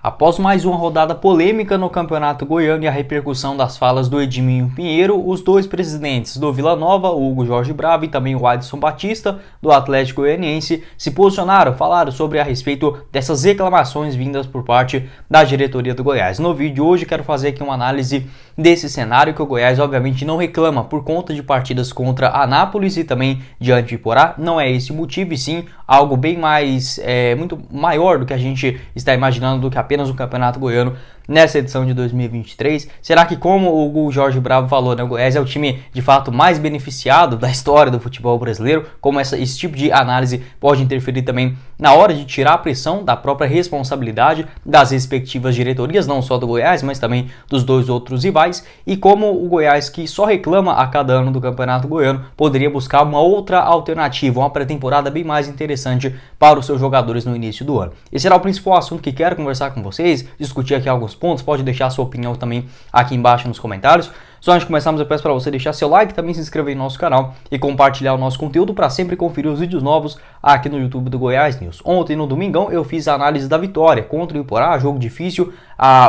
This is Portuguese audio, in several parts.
Após mais uma rodada polêmica no Campeonato Goiano e a repercussão das falas do Edminho Pinheiro, os dois presidentes do Vila Nova, o Hugo Jorge Bravo e também o Adson Batista, do Atlético Goianiense, se posicionaram, falaram sobre a respeito dessas reclamações vindas por parte da diretoria do Goiás. No vídeo de hoje quero fazer aqui uma análise desse cenário que o Goiás obviamente não reclama por conta de partidas contra Anápolis e também diante de Iporá. Não é esse o motivo, e sim algo bem mais, muito maior do que a gente está imaginando do que apenas o Campeonato Goiano nessa edição de 2023. Será que, como o Hugo Jorge Bravo falou, né, o Goiás é o time de fato mais beneficiado da história do futebol brasileiro? Como esse tipo de análise pode interferir também na hora de tirar a pressão da própria responsabilidade das respectivas diretorias, não só do Goiás, mas também dos dois outros rivais, e como o Goiás, que só reclama a cada ano do Campeonato Goiano, poderia buscar uma outra alternativa, uma pré-temporada bem mais interessante para os seus jogadores no início do ano. Esse será o principal assunto que quero conversar com vocês, discutir aqui alguns pontos. Pode deixar a sua opinião também aqui embaixo nos comentários. Só antes de começarmos, eu peço para você deixar seu like, também se inscrever no nosso canal e compartilhar o nosso conteúdo para sempre conferir os vídeos novos aqui no YouTube do Goiás News. Ontem, no domingão, eu fiz a análise da vitória contra o Iporá, jogo difícil,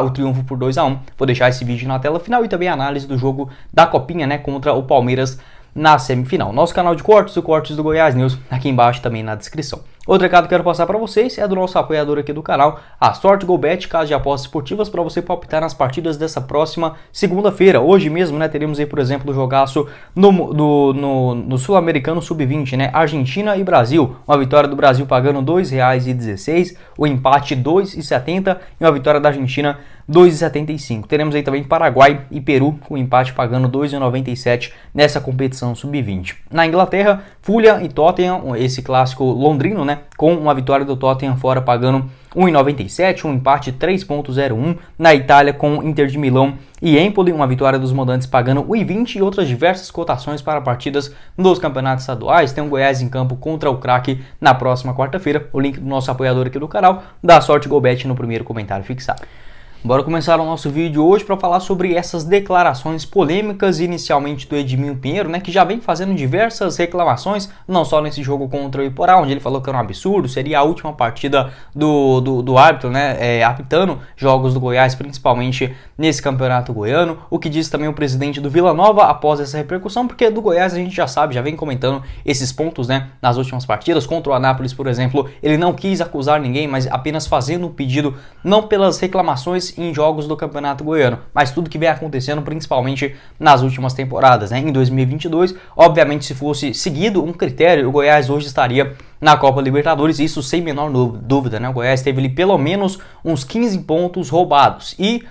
o triunfo por 2-1. Vou deixar esse vídeo na tela final e também a análise do jogo da Copinha, né, contra o Palmeiras na semifinal. Nosso canal de cortes, o Cortes do Goiás News, aqui embaixo também na descrição. Outro recado que quero passar para vocês é do nosso apoiador aqui do canal, a Sorte GoBet, casa de apostas esportivas, para você palpitar nas partidas dessa próxima segunda-feira. Hoje mesmo, né, teremos aí, por exemplo, o jogaço no Sul-Americano Sub-20, né, Argentina e Brasil. Uma vitória do Brasil pagando R$ 2,16, o empate R$ 2,70 e uma vitória da Argentina R$ 2,75. Teremos aí também Paraguai e Peru, com empate pagando R$ 2,97 nessa competição Sub-20. Na Inglaterra, Fulham e Tottenham, esse clássico londrino, né, com uma vitória do Tottenham fora pagando 1,97, um empate 3,01. Na Itália, com Inter de Milão e Empoli, uma vitória dos mandantes pagando 1,20 e outras diversas cotações para partidas dos campeonatos estaduais. Tem o Goiás em campo contra o Craque na próxima quarta-feira. O link do nosso apoiador aqui do canal, da Sorte GoBet, no primeiro comentário fixado. Bora começar o nosso vídeo hoje para falar sobre essas declarações polêmicas, inicialmente do Edminho Pinheiro, né, que já vem fazendo diversas reclamações, não só nesse jogo contra o Iporá, onde ele falou que era um absurdo, seria a última partida do árbitro, né, apitando jogos do Goiás, principalmente nesse campeonato goiano. O que disse também o presidente do Vila Nova após essa repercussão, porque do Goiás a gente já sabe, já vem comentando esses pontos, né, nas últimas partidas. Contra o Anápolis, por exemplo, ele não quis acusar ninguém, mas apenas fazendo um pedido, não pelas reclamações em jogos do Campeonato Goiano, mas tudo que vem acontecendo principalmente nas últimas temporadas, né? Em 2022, obviamente, se fosse seguido um critério, o Goiás hoje estaria na Copa Libertadores, isso sem menor dúvida, né? O Goiás teve ali pelo menos uns 15 pontos roubados e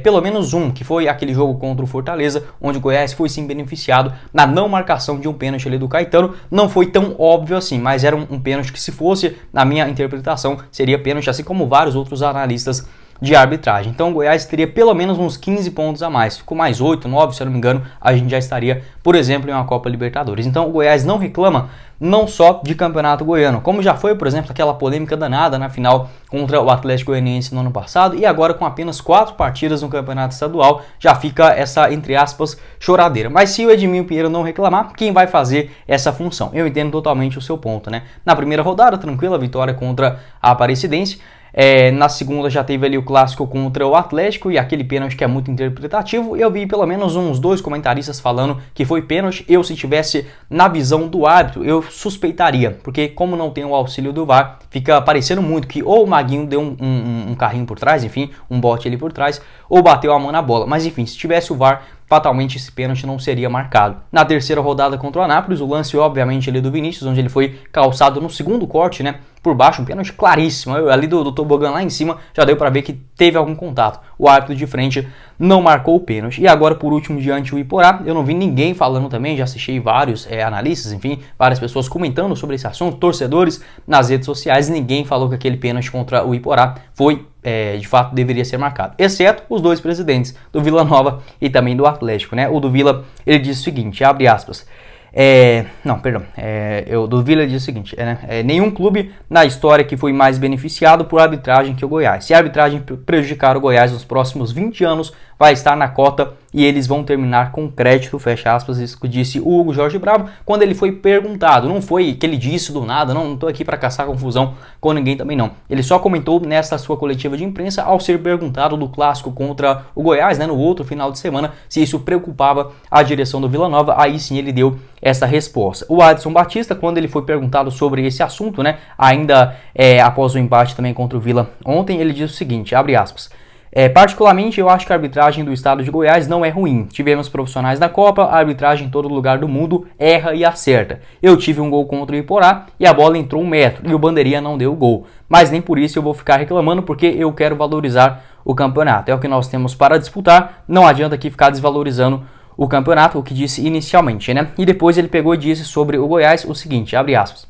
pelo menos um, que foi aquele jogo contra o Fortaleza, onde o Goiás foi sim beneficiado na não marcação de um pênalti ali do Caetano. Não foi tão óbvio assim, mas era um pênalti que, se fosse, na minha interpretação, seria pênalti, assim como vários outros analistas de arbitragem. Então o Goiás teria pelo menos uns 15 pontos a mais. Com mais 8, 9, se eu não me engano, a gente já estaria, por exemplo, em uma Copa Libertadores. Então o Goiás não reclama não só de Campeonato Goiano, como já foi, por exemplo, aquela polêmica danada na final contra o Atlético Goianiense no ano passado, e agora com apenas 4 partidas no Campeonato Estadual, já fica essa, entre aspas, choradeira. Mas se o Edminho Pinheiro não reclamar, quem vai fazer essa função? Eu entendo totalmente o seu ponto, né? Na primeira rodada, tranquila, vitória contra a Aparecidense. Na segunda já teve ali o clássico contra o Atlético e aquele pênalti que é muito interpretativo. Eu vi pelo menos uns 2 comentaristas falando que foi pênalti. Eu, se tivesse na visão do árbitro, eu suspeitaria, porque como não tem o auxílio do VAR, fica parecendo muito que ou o Maguinho deu um carrinho por trás, enfim, um bote ali por trás, ou bateu a mão na bola. Mas enfim, se tivesse o VAR, fatalmente esse pênalti não seria marcado. Na terceira rodada contra o Anápolis, o lance obviamente ali do Vinícius, onde ele foi calçado no segundo corte, né, por baixo, um pênalti claríssimo, ali do tobogã lá em cima, já deu para ver que teve algum contato. O árbitro de frente não marcou o pênalti. E agora, por último, diante o Iporá, eu não vi ninguém falando também, já assisti vários analistas, enfim, várias pessoas comentando sobre esse assunto, torcedores nas redes sociais, ninguém falou que aquele pênalti contra o Iporá foi, de fato, deveria ser marcado, exceto os dois presidentes, do Vila Nova e também do Atlético, né? O do Vila, ele diz o seguinte, abre aspas, do Vila diz o seguinte, nenhum clube na história que foi mais beneficiado por arbitragem que o Goiás. Se a arbitragem prejudicar o Goiás nos próximos 20 anos, vai estar na cota e eles vão terminar com crédito, fecha aspas, isso que disse o Hugo Jorge Bravo, quando ele foi perguntado. Não foi que ele disse do nada, não tô aqui para caçar confusão com ninguém também não. Ele só comentou nessa sua coletiva de imprensa ao ser perguntado do clássico contra o Goiás, né, no outro final de semana, se isso preocupava a direção do Vila Nova. Aí sim ele deu essa resposta. O Adson Batista, quando ele foi perguntado sobre esse assunto, né, ainda após o empate também contra o Vila ontem, ele disse o seguinte, abre aspas: particularmente eu acho que a arbitragem do estado de Goiás não é ruim. Tivemos profissionais da Copa, a arbitragem em todo lugar do mundo erra e acerta. Eu tive um gol contra o Iporá e a bola entrou 1 metro e o bandeirinha não deu gol. Mas nem por isso eu vou ficar reclamando, porque eu quero valorizar o campeonato. É o que nós temos para disputar, não adianta aqui ficar desvalorizando o campeonato, o que disse inicialmente, né? E depois ele pegou e disse sobre o Goiás o seguinte, abre aspas: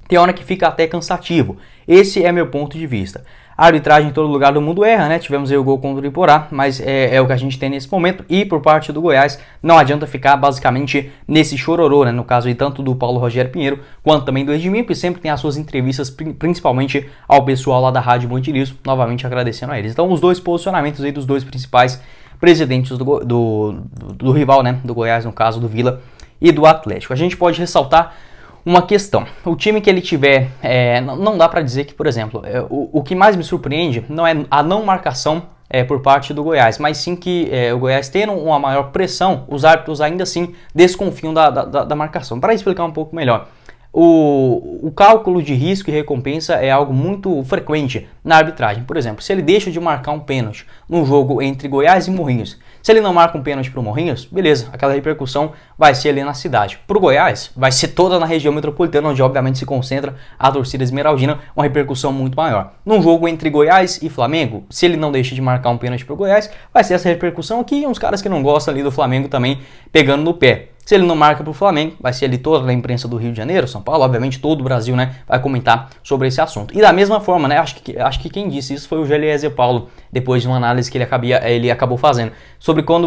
tem hora que fica até cansativo. Esse é meu ponto de vista. A arbitragem em todo lugar do mundo erra, né? Tivemos aí o gol contra o Iporá, mas é o que a gente tem nesse momento. E por parte do Goiás, não adianta ficar basicamente nesse chororô, né? No caso aí tanto do Paulo Rogério Pinheiro, quanto também do Edminho, que sempre tem as suas entrevistas, principalmente ao pessoal lá da Rádio Monte novamente agradecendo a eles. Então os dois posicionamentos aí dos dois principais presidentes do rival, né? Do Goiás, no caso do Vila e do Atlético. A gente pode ressaltar uma questão: o time que ele tiver, não dá para dizer que, por exemplo, o que mais me surpreende não é a não marcação por parte do Goiás, mas sim que o Goiás tendo uma maior pressão, os árbitros ainda assim desconfiam da marcação. Para explicar um pouco melhor, o cálculo de risco e recompensa é algo muito frequente na arbitragem. Por exemplo, se ele deixa de marcar um pênalti num jogo entre Goiás e Morrinhos, se ele não marca um pênalti para o Morrinhos, beleza, aquela repercussão vai ser ali na cidade. Para o Goiás, vai ser toda na região metropolitana, onde obviamente se concentra a torcida esmeraldina, uma repercussão muito maior. Num jogo entre Goiás e Flamengo, se ele não deixa de marcar um pênalti para o Goiás, vai ser essa repercussão aqui, e uns caras que não gostam ali do Flamengo também pegando no pé. Se ele não marca para o Flamengo, vai ser ali toda a imprensa do Rio de Janeiro, São Paulo, obviamente todo o Brasil, né, vai comentar sobre esse assunto. E da mesma forma, né, acho que quem disse isso foi o Geliezer Paulo, depois de uma análise que ele acabou fazendo, sobre quando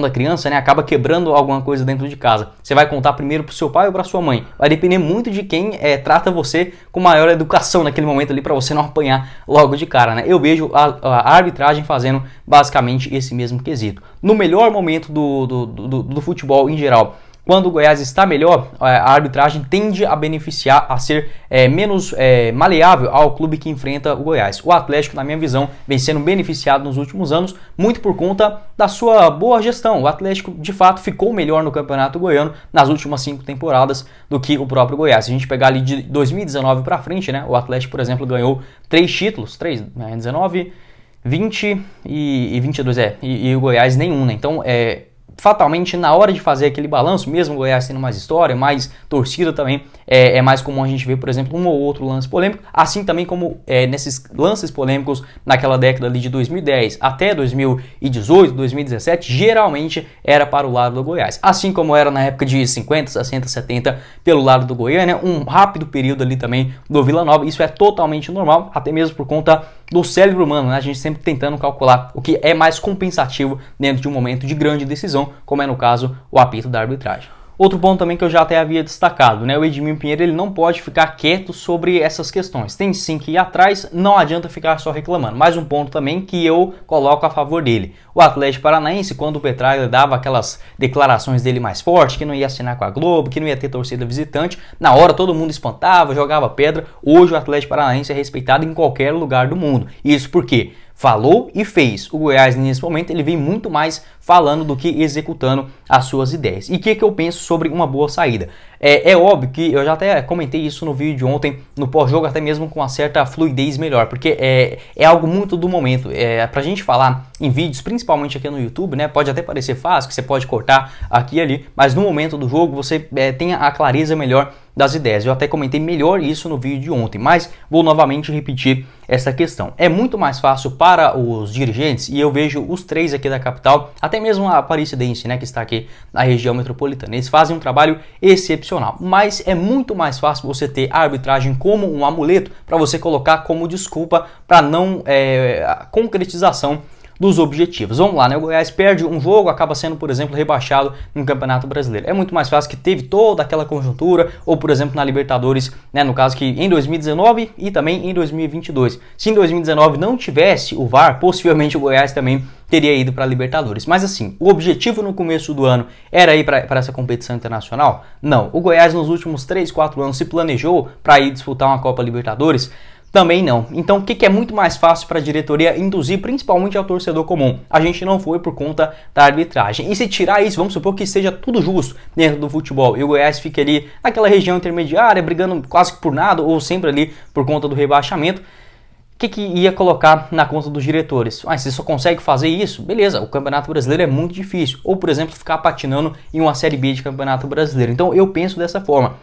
a criança, né, acaba quebrando alguma coisa dentro de casa. Você vai contar primeiro para o seu pai ou para sua mãe? Vai depender muito de quem trata você com maior educação naquele momento ali, para você não apanhar logo de cara, né? Eu vejo a arbitragem fazendo basicamente esse mesmo quesito. No melhor momento do futebol em geral, quando o Goiás está melhor, a arbitragem tende a beneficiar, a ser menos maleável ao clube que enfrenta o Goiás. O Atlético, na minha visão, vem sendo beneficiado nos últimos anos, muito por conta da sua boa gestão. O Atlético, de fato, ficou melhor no Campeonato Goiano nas últimas 5 temporadas do que o próprio Goiás. Se a gente pegar ali de 2019 para frente, né, o Atlético, por exemplo, ganhou 3 títulos, 19, 20 e 22, e o Goiás nenhum, né? Então, fatalmente, na hora de fazer aquele balanço, mesmo o Goiás tendo mais história, mais torcida também, é mais comum a gente ver, por exemplo, um ou outro lance polêmico, assim também como nesses lances polêmicos naquela década ali de 2010 até 2018, 2017, geralmente era para o lado do Goiás, assim como era na época de 50, 60, 70 pelo lado do Goiânia, um rápido período ali também do Vila Nova. Isso é totalmente normal, até mesmo por conta do cérebro humano, né? A gente sempre tentando calcular o que é mais compensativo dentro de um momento de grande decisão, como é no caso o apito da arbitragem. Outro ponto também que eu já até havia destacado, né? O Edminho Pinheiro, ele não pode ficar quieto sobre essas questões. Tem sim que ir atrás, não adianta ficar só reclamando. Mais um ponto também que eu coloco a favor dele. O Atlético Paranaense, quando o Petralha dava aquelas declarações dele mais fortes, que não ia assinar com a Globo, que não ia ter torcida visitante, na hora todo mundo espantava, jogava pedra. Hoje o Atlético Paranaense é respeitado em qualquer lugar do mundo. Isso por quê? Falou e fez. O Goiás, nesse momento, ele vem muito mais falando do que executando as suas ideias. E o que eu penso sobre uma boa saída? É óbvio que eu já até comentei isso no vídeo de ontem, no pós-jogo, até mesmo com uma certa fluidez melhor, porque é algo muito do momento. Pra gente falar em vídeos, principalmente aqui no YouTube, né? Pode até parecer fácil, que você pode cortar aqui e ali, mas no momento do jogo você tem a clareza melhor das ideias. Eu até comentei melhor isso no vídeo de ontem, mas vou novamente repetir essa questão. É muito mais fácil para os dirigentes, e eu vejo os 3 aqui da capital, até mesmo a Aparecidense, né, que está aqui na região metropolitana. Eles fazem um trabalho excepcional, mas é muito mais fácil você ter a arbitragem como um amuleto para você colocar como desculpa para não concretização dos objetivos. Vamos lá, né? O Goiás perde um jogo, acaba sendo, por exemplo, rebaixado no Campeonato Brasileiro. É muito mais fácil que teve toda aquela conjuntura, ou, por exemplo, na Libertadores, né? No caso que em 2019 e também em 2022. Se em 2019 não tivesse o VAR, possivelmente o Goiás também teria ido para a Libertadores. Mas assim, o objetivo no começo do ano era ir para essa competição internacional? Não. O Goiás nos últimos 3, 4 anos se planejou para ir disputar uma Copa Libertadores? Também não. Então, o que é muito mais fácil para a diretoria induzir, principalmente ao torcedor comum? A gente não foi por conta da arbitragem. E se tirar isso, vamos supor que seja tudo justo dentro do futebol e o Goiás fique ali naquela região intermediária, brigando quase que por nada ou sempre ali por conta do rebaixamento. O que ia colocar na conta dos diretores? Você só consegue fazer isso? Beleza, o Campeonato Brasileiro é muito difícil. Ou, por exemplo, ficar patinando em uma Série B de Campeonato Brasileiro. Então, eu penso dessa forma.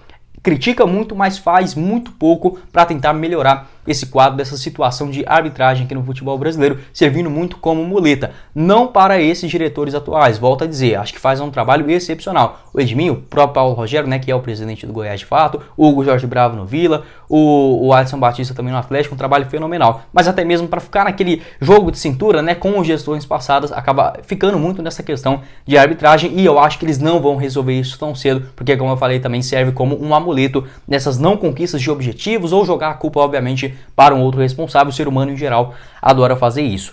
Critica muito, mas faz muito pouco para tentar melhorar esse quadro dessa situação de arbitragem aqui no futebol brasileiro, servindo muito como muleta. Não para esses diretores atuais, volto a dizer, acho que faz um trabalho excepcional. O Edminho, o próprio Paulo Rogério, né, que é o presidente do Goiás de fato, o Hugo Jorge Bravo no Vila, o Adson Batista também no Atlético, um trabalho fenomenal. Mas até mesmo para ficar naquele jogo de cintura, né, com as gestões passadas, acaba ficando muito nessa questão de arbitragem e eu acho que eles não vão resolver isso tão cedo, porque como eu falei, também serve como um amuleto nessas não conquistas de objetivos ou jogar a culpa, obviamente, para um outro responsável. O ser humano em geral adora fazer isso.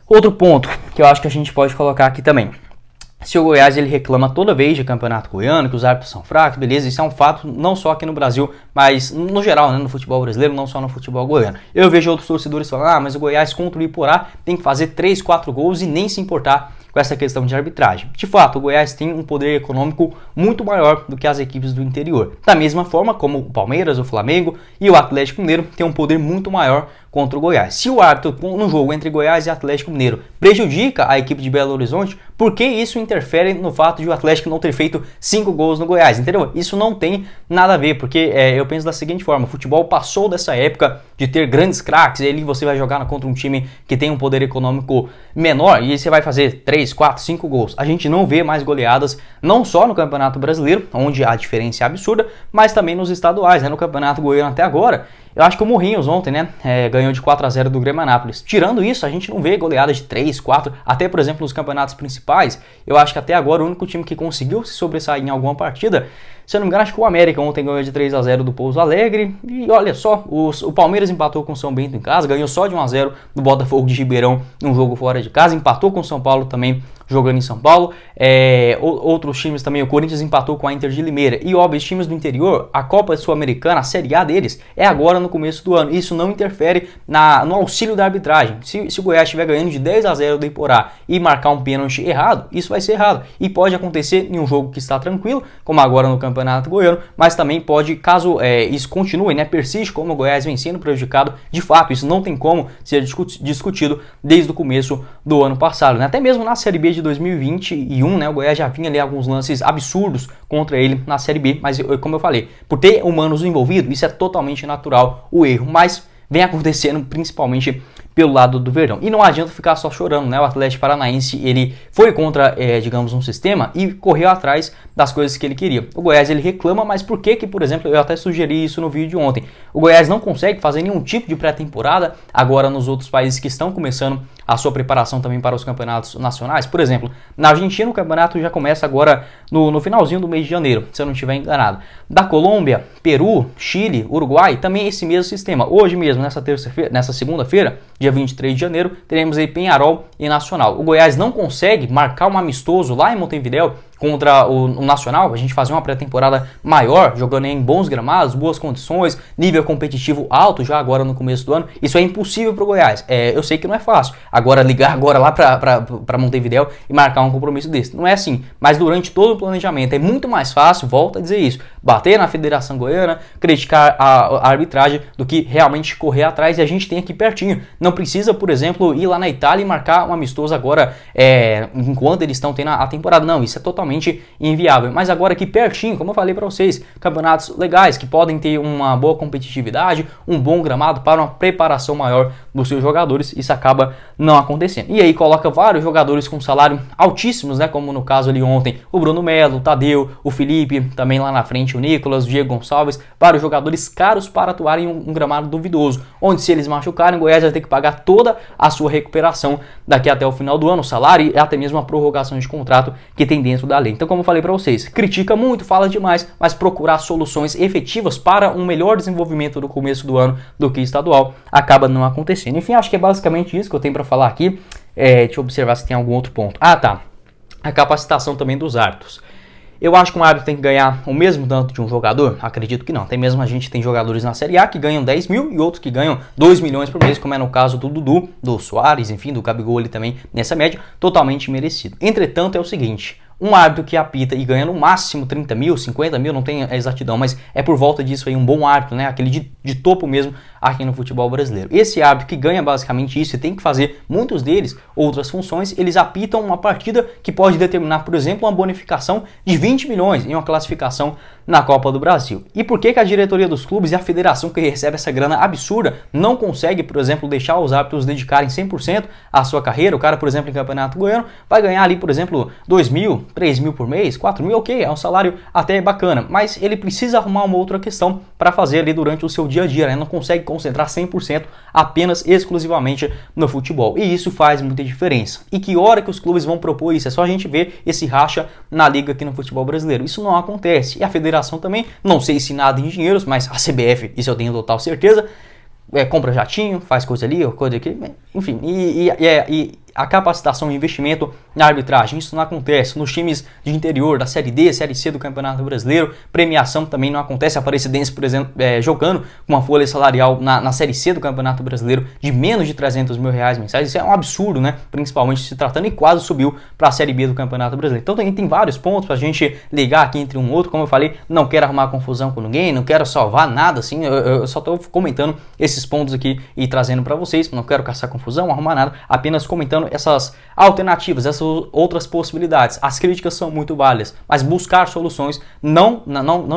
Outro ponto que eu acho que a gente pode colocar aqui também. Se o Goiás ele reclama toda vez de campeonato goiano, que os árbitros são fracos, beleza, isso é um fato não só aqui no Brasil, mas no geral, né, no futebol brasileiro, não só no futebol goiano. Eu vejo outros torcedores falando, mas o Goiás contra o Iporá tem que fazer 3, 4 gols e nem se importar com essa questão de arbitragem. De fato, o Goiás tem um poder econômico muito maior do que as equipes do interior. Da mesma forma como o Palmeiras, o Flamengo e o Atlético Mineiro têm um poder muito maior contra o Goiás. Se o árbitro no jogo entre Goiás e Atlético Mineiro prejudica a equipe de Belo Horizonte, por que isso interfere no fato de o Atlético não ter feito 5 gols no Goiás? Entendeu? Isso não tem nada a ver, porque eu penso da seguinte forma, o futebol passou dessa época de ter grandes craques, e ali você vai jogar contra um time que tem um poder econômico menor, e aí você vai fazer 3, 4, 5 gols. A gente não vê mais goleadas, não só no Campeonato Brasileiro, onde a diferença é absurda, mas também nos estaduais, né? No Campeonato Goiano até agora, eu acho que o Morrinhos ontem, né, ganhou de 4-0 do Grêmio Anápolis. Tirando isso, a gente não vê goleadas de 3, 4, até por exemplo nos campeonatos principais. Eu acho que até agora o único time que conseguiu se sobressair em alguma partida, se eu não me engano, acho que o América ontem ganhou de 3-0 do Pouso Alegre. E olha só, o Palmeiras empatou com o São Bento em casa, ganhou só de 1-0 do Botafogo de Ribeirão num jogo fora de casa, empatou com o São Paulo também jogando em São Paulo. Outros times também, o Corinthians empatou com a Inter de Limeira. E óbvio, os times do interior, a Copa Sul-Americana, a Série A deles, é agora no começo do ano. Isso não interfere no auxílio da arbitragem. Se o Goiás estiver ganhando de 10-0 do Iporá e marcar um pênalti errado, isso vai ser errado. E pode acontecer em um jogo que está tranquilo, como agora no Campeonato Goiano, mas também pode, caso isso continue, né, persiste, como o Goiás vem sendo prejudicado, de fato, isso não tem como ser discutido desde o começo do ano passado, né? Até mesmo na Série B de 2021, né, o Goiás já vinha ali alguns lances absurdos contra ele na Série B, mas como eu falei, por ter humanos envolvidos, isso é totalmente natural o erro, mas vem acontecendo principalmente pelo lado do Verdão. E não adianta ficar só chorando, né? O Atlético Paranaense, ele foi contra, digamos, um sistema e correu atrás das coisas que ele queria. O Goiás, ele reclama, mas por que, por exemplo, eu até sugeri isso no vídeo de ontem, o Goiás não consegue fazer nenhum tipo de pré-temporada agora nos outros países que estão começando a sua preparação também para os campeonatos nacionais? Por exemplo, na Argentina o campeonato já começa agora no finalzinho do mês de janeiro, se eu não estiver enganado. Da Colômbia, Peru, Chile, Uruguai, também esse mesmo sistema. Hoje mesmo, nessa segunda-feira, dia 23 de janeiro, teremos aí Penharol e Nacional. O Goiás não consegue marcar um amistoso lá em Montevidéu contra o Nacional, a gente fazer uma pré-temporada maior, jogando em bons gramados, boas condições, nível competitivo alto já agora no começo do ano. Isso é impossível para o Goiás. Eu sei que não é fácil. Agora ligar agora lá para Montevidéu e marcar um compromisso desse. Não é assim. Mas durante todo o planejamento é muito mais fácil, volto a dizer isso, bater na Federação Goiana, criticar a arbitragem do que realmente correr atrás, e a gente tem aqui pertinho. Não precisa, por exemplo, ir lá na Itália e marcar um amistoso agora enquanto eles estão tendo a temporada. Não, isso é totalmente totalmente inviável. Mas agora aqui pertinho, como eu falei para vocês, campeonatos legais que podem ter uma boa competitividade, um bom gramado para uma preparação maior dos seus jogadores, isso acaba não acontecendo. E aí coloca vários jogadores com salário altíssimos, né, como no caso ali ontem, o Bruno Melo, o Tadeu, o Felipe, também lá na frente o Nicolas, o Diego Gonçalves, vários jogadores caros para atuarem em um gramado duvidoso, onde se eles machucarem, o Goiás vai ter que pagar toda a sua recuperação daqui até o final do ano, o salário e até mesmo a prorrogação de contrato que tem dentro da lei. Então, como eu falei para vocês, critica muito, fala demais, mas procurar soluções efetivas para um melhor desenvolvimento do começo do ano do que estadual acaba não acontecendo. Enfim, acho que é basicamente isso que eu tenho para falar aqui. Deixa eu observar se tem algum outro ponto. Ah, tá. A capacitação também dos árbitros. Eu acho que um árbitro tem que ganhar o mesmo tanto de um jogador? Acredito que não. Tem mesmo, a gente tem jogadores na Série A que ganham 10 mil e outros que ganham 2 milhões por mês, como é no caso do Dudu, do Soares, enfim, do Gabigol ali também nessa média, totalmente merecido. Entretanto, é o seguinte, um árbitro que apita e ganha no máximo 30 mil, 50 mil, não tem a exatidão, mas é por volta disso aí um bom árbitro, né? Aquele de topo mesmo aqui no futebol brasileiro. Esse árbitro que ganha basicamente isso e tem que fazer, muitos deles, outras funções, eles apitam uma partida que pode determinar, por exemplo, uma bonificação de 20 milhões em uma classificação na Copa do Brasil. E por que a diretoria dos clubes e a federação que recebe essa grana absurda não consegue, por exemplo, deixar os árbitros dedicarem 100% à sua carreira? O cara, por exemplo, em Campeonato Goiano, vai ganhar ali, por exemplo, 2 mil, 3 mil por mês, 4 mil, ok, é um salário até bacana, mas ele precisa arrumar uma outra questão para fazer ali durante o seu dia a dia, né? Não consegue concentrar 100% apenas, exclusivamente no futebol, e isso faz muita diferença. E que hora que os clubes vão propor isso? É só a gente ver esse racha na liga aqui no futebol brasileiro. Isso não acontece, e a federação também, não sei se nada em dinheiros, mas a CBF, isso eu tenho total certeza, compra jatinho, faz coisa ali, coisa aqui, enfim, e a capacitação e investimento na arbitragem, isso não acontece nos times de interior, da Série D, Série C do Campeonato Brasileiro, premiação também não acontece, a Aparecidense, por exemplo, jogando com uma folha salarial na Série C do Campeonato Brasileiro de menos de 300 mil reais mensais, isso é um absurdo, né, principalmente se tratando, e quase subiu para a Série B do Campeonato Brasileiro. Então tem vários pontos para a gente ligar aqui entre um outro, como eu falei, não quero arrumar confusão com ninguém, não quero salvar nada, assim, eu só estou comentando esses pontos aqui e trazendo para vocês, não quero caçar confusão, arrumar nada, apenas comentando essas alternativas, essas outras possibilidades. As críticas são muito válidas, mas buscar soluções não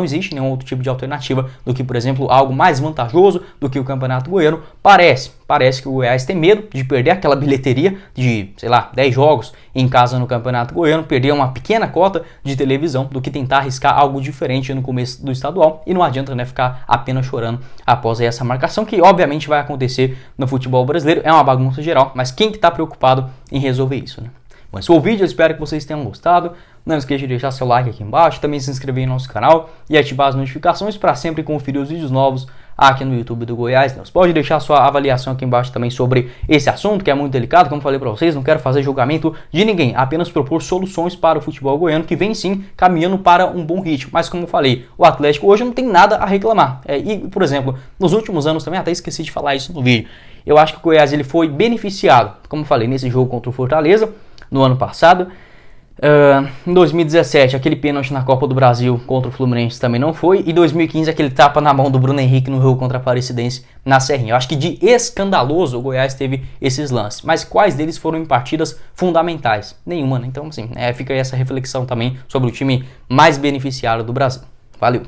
existe nenhum outro tipo de alternativa do que, por exemplo, algo mais vantajoso do que o Campeonato Goiano. Parece que o Goiás tem medo de perder aquela bilheteria de, sei lá, 10 jogos em casa no Campeonato Goiano, perder uma pequena cota de televisão, do que tentar arriscar algo diferente no começo do estadual, e não adianta, né, ficar apenas chorando após essa marcação, que obviamente vai acontecer no futebol brasileiro, é uma bagunça geral, mas quem que está preocupado em resolver isso, né? Bom, esse foi o vídeo, eu espero que vocês tenham gostado. Não esqueça de deixar seu like aqui embaixo, também se inscrever no nosso canal e ativar as notificações para sempre conferir os vídeos novos aqui no YouTube do Goiás. Você pode deixar sua avaliação aqui embaixo também sobre esse assunto, que é muito delicado, como falei para vocês, não quero fazer julgamento de ninguém, apenas propor soluções para o futebol goiano, que vem sim caminhando para um bom ritmo. Mas como eu falei, o Atlético hoje não tem nada a reclamar. E, por exemplo, nos últimos anos também, até esqueci de falar isso no vídeo, eu acho que o Goiás ele foi beneficiado, como eu falei, nesse jogo contra o Fortaleza, no ano passado. Em 2017, aquele pênalti na Copa do Brasil contra o Fluminense também não foi. E 2015, aquele tapa na mão do Bruno Henrique no jogo contra a Aparecidense na Serrinha. Eu acho que de escandaloso o Goiás teve esses lances. Mas quais deles foram em partidas fundamentais? Nenhuma, né? Então, assim, fica aí essa reflexão também sobre o time mais beneficiado do Brasil. Valeu!